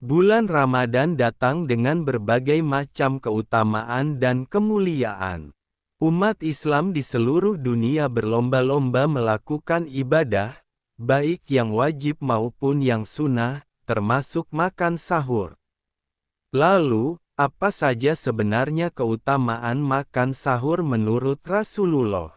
Bulan Ramadan datang dengan berbagai macam keutamaan dan kemuliaan. Umat Islam di seluruh dunia berlomba-lomba melakukan ibadah, baik yang wajib maupun yang sunnah, termasuk makan sahur. Lalu, apa saja sebenarnya keutamaan makan sahur menurut Rasulullah?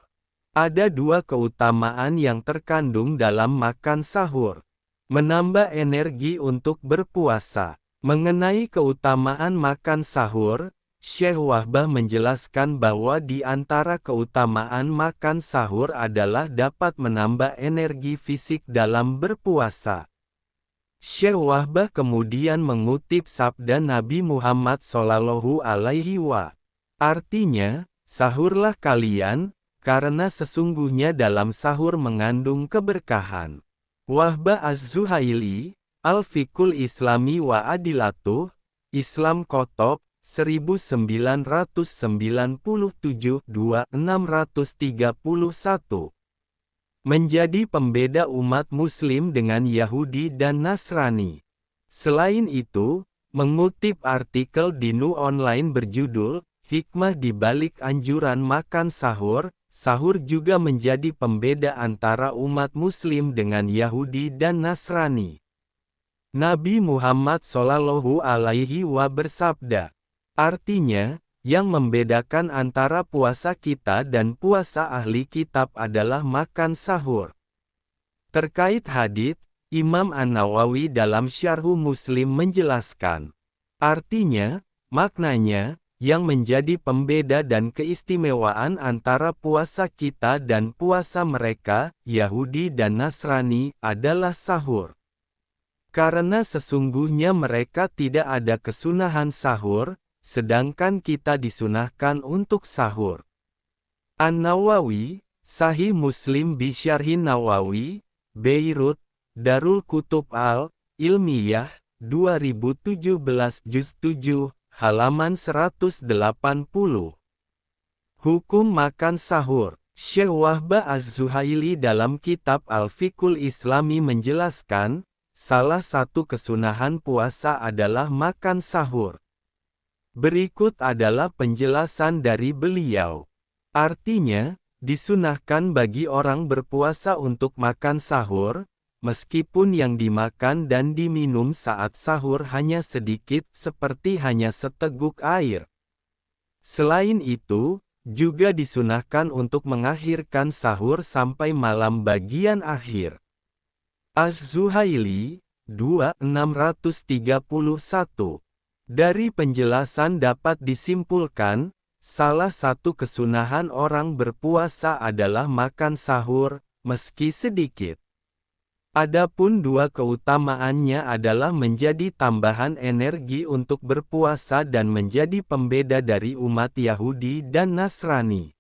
Ada dua keutamaan yang terkandung dalam makan sahur. Menambah energi untuk berpuasa. Mengenai keutamaan makan sahur, Syekh Wahbah menjelaskan bahwa di antara keutamaan makan sahur adalah dapat menambah energi fisik dalam berpuasa. Syekh Wahbah kemudian mengutip sabda Nabi Muhammad SAW. Artinya, sahurlah kalian, karena sesungguhnya dalam sahur mengandung keberkahan. Wahbah Az-Zuhaili, Al-Fiqhul Islami wa Adilatuh, Islam Kotob, 1997-2-631. Menjadi pembeda umat Muslim dengan Yahudi dan Nasrani. Selain itu, mengutip artikel di Nu Online berjudul, Hikmah di balik anjuran makan sahur, sahur juga menjadi pembeda antara umat Muslim dengan Yahudi dan Nasrani. Nabi Muhammad SAW bersabda, artinya, yang membedakan antara puasa kita dan puasa ahli kitab adalah makan sahur. Terkait hadits, Imam An-Nawawi dalam Syarhu Muslim menjelaskan, artinya, maknanya, yang menjadi pembeda dan keistimewaan antara puasa kita dan puasa mereka, Yahudi dan Nasrani, adalah sahur. Karena sesungguhnya mereka tidak ada kesunahan sahur, sedangkan kita disunahkan untuk sahur. An-Nawawi, Sahih Muslim bi Syarhin Nawawi, Beirut, Darul Kutub Al-Ilmiyah, 2017 Juz 7, halaman 180. Hukum makan sahur. Syekh Wahbah Az-Zuhaili dalam kitab Al-Fiqhul Islami menjelaskan, salah satu kesunahan puasa adalah makan sahur. Berikut adalah penjelasan dari beliau. Artinya, disunahkan bagi orang berpuasa untuk makan sahur, meskipun yang dimakan dan diminum saat sahur hanya sedikit seperti hanya seteguk air. Selain itu, juga disunahkan untuk mengakhirkan sahur sampai malam bagian akhir. Az-Zuhaili, 2631. Dari penjelasan dapat disimpulkan, salah satu kesunahan orang berpuasa adalah makan sahur, meski sedikit. Adapun dua keutamaannya adalah menjadi tambahan energi untuk berpuasa dan menjadi pembeda dari umat Yahudi dan Nasrani.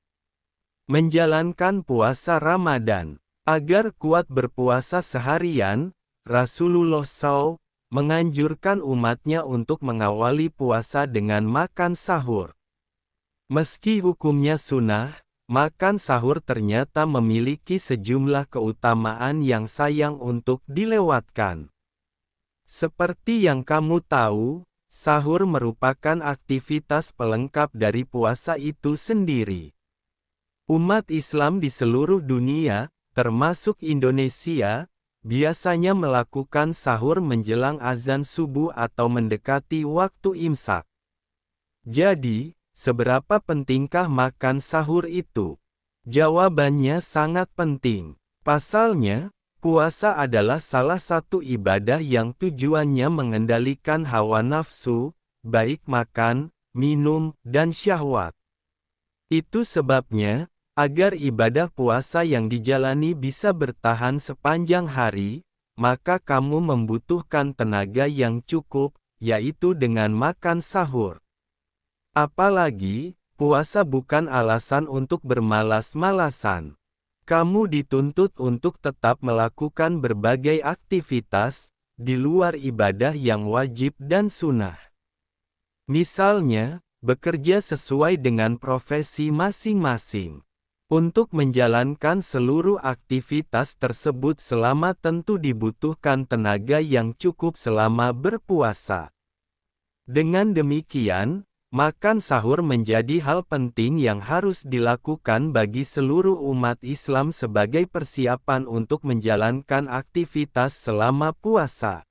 Menjalankan puasa Ramadan. Agar kuat berpuasa seharian, Rasulullah SAW menganjurkan umatnya untuk mengawali puasa dengan makan sahur. Meski hukumnya sunnah, makan sahur ternyata memiliki sejumlah keutamaan yang sayang untuk dilewatkan. Seperti yang kamu tahu, sahur merupakan aktivitas pelengkap dari puasa itu sendiri. Umat Islam di seluruh dunia, termasuk Indonesia, biasanya melakukan sahur menjelang azan subuh atau mendekati waktu imsak. Jadi, seberapa pentingkah makan sahur itu? Jawabannya sangat penting. Pasalnya, puasa adalah salah satu ibadah yang tujuannya mengendalikan hawa nafsu, baik makan, minum, dan syahwat. Itu sebabnya, agar ibadah puasa yang dijalani bisa bertahan sepanjang hari, maka kamu membutuhkan tenaga yang cukup, yaitu dengan makan sahur. Apalagi, puasa bukan alasan untuk bermalas-malasan. Kamu dituntut untuk tetap melakukan berbagai aktivitas, di luar ibadah yang wajib dan sunnah. Misalnya, bekerja sesuai dengan profesi masing-masing. Untuk menjalankan seluruh aktivitas tersebut selama tentu dibutuhkan tenaga yang cukup selama berpuasa. Dengan demikian, makan sahur menjadi hal penting yang harus dilakukan bagi seluruh umat Islam sebagai persiapan untuk menjalankan aktivitas selama puasa.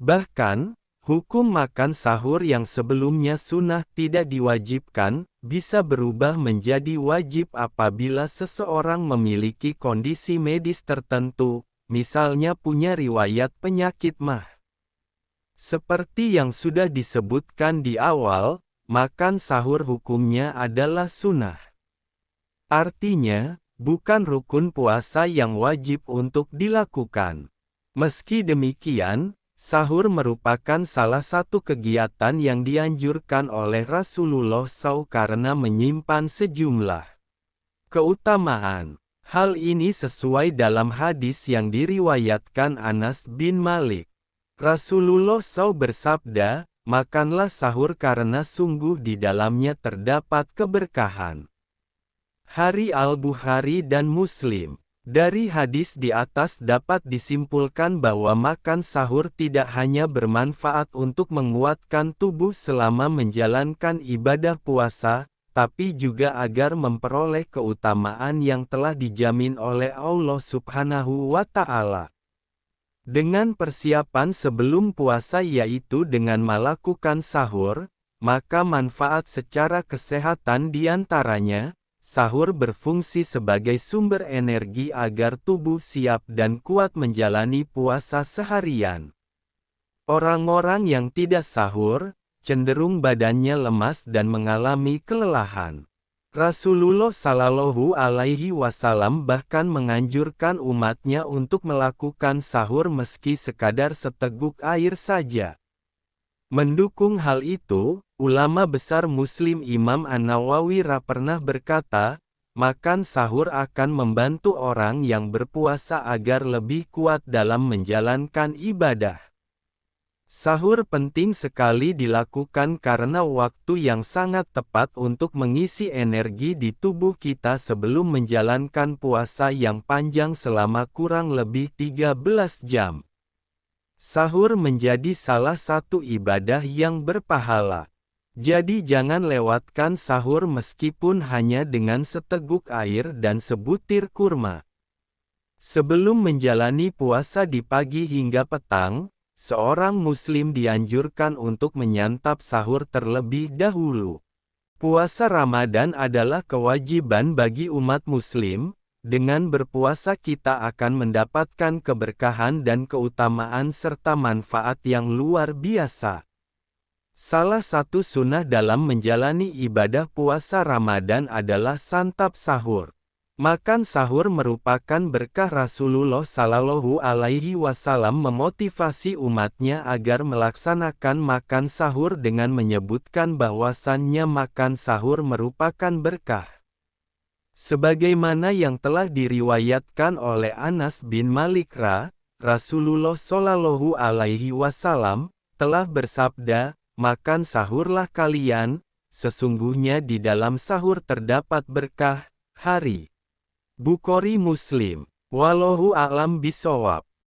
Bahkan, hukum makan sahur yang sebelumnya sunnah tidak diwajibkan, bisa berubah menjadi wajib apabila seseorang memiliki kondisi medis tertentu, misalnya punya riwayat penyakit MAH. Seperti yang sudah disebutkan di awal, makan sahur hukumnya adalah sunnah. Artinya, bukan rukun puasa yang wajib untuk dilakukan. Meski demikian, sahur merupakan salah satu kegiatan yang dianjurkan oleh Rasulullah SAW karena menyimpan sejumlah keutamaan. Hal ini sesuai dalam hadis yang diriwayatkan Anas bin Malik. Rasulullah SAW bersabda, "Makanlah sahur karena sungguh di dalamnya terdapat keberkahan." Hari Al-Bukhari dan Muslim. Dari hadis di atas dapat disimpulkan bahwa makan sahur tidak hanya bermanfaat untuk menguatkan tubuh selama menjalankan ibadah puasa, tapi juga agar memperoleh keutamaan yang telah dijamin oleh Allah Subhanahu wa Ta'ala. Dengan persiapan sebelum puasa yaitu dengan melakukan sahur, maka manfaat secara kesehatan diantaranya, sahur berfungsi sebagai sumber energi agar tubuh siap dan kuat menjalani puasa seharian. Orang-orang yang tidak sahur, cenderung badannya lemas dan mengalami kelelahan. Rasulullah Shallallahu Alaihi Wasallam bahkan menganjurkan umatnya untuk melakukan sahur meski sekadar seteguk air saja. Mendukung hal itu, ulama besar Muslim Imam An-Nawawi pernah berkata, makan sahur akan membantu orang yang berpuasa agar lebih kuat dalam menjalankan ibadah. Sahur penting sekali dilakukan karena waktu yang sangat tepat untuk mengisi energi di tubuh kita sebelum menjalankan puasa yang panjang selama kurang lebih 13 jam. Sahur menjadi salah satu ibadah yang berpahala. Jadi jangan lewatkan sahur meskipun hanya dengan seteguk air dan sebutir kurma. Sebelum menjalani puasa di pagi hingga petang, seorang muslim dianjurkan untuk menyantap sahur terlebih dahulu. Puasa Ramadan adalah kewajiban bagi umat muslim. Dengan berpuasa kita akan mendapatkan keberkahan dan keutamaan serta manfaat yang luar biasa. Salah satu sunnah dalam menjalani ibadah puasa Ramadan adalah santap sahur. Makan sahur merupakan berkah. Rasulullah Shallallahu Alaihi Wasallam memotivasi umatnya agar melaksanakan makan sahur dengan menyebutkan bahwasannya makan sahur merupakan berkah. Sebagaimana yang telah diriwayatkan oleh Anas bin Malik Rasulullah Shallallahu Alaihi Wasallam telah bersabda, makan sahurlah kalian, sesungguhnya di dalam sahur terdapat berkah. Hari Bukhari Muslim. Wallahu a'lam bishawab.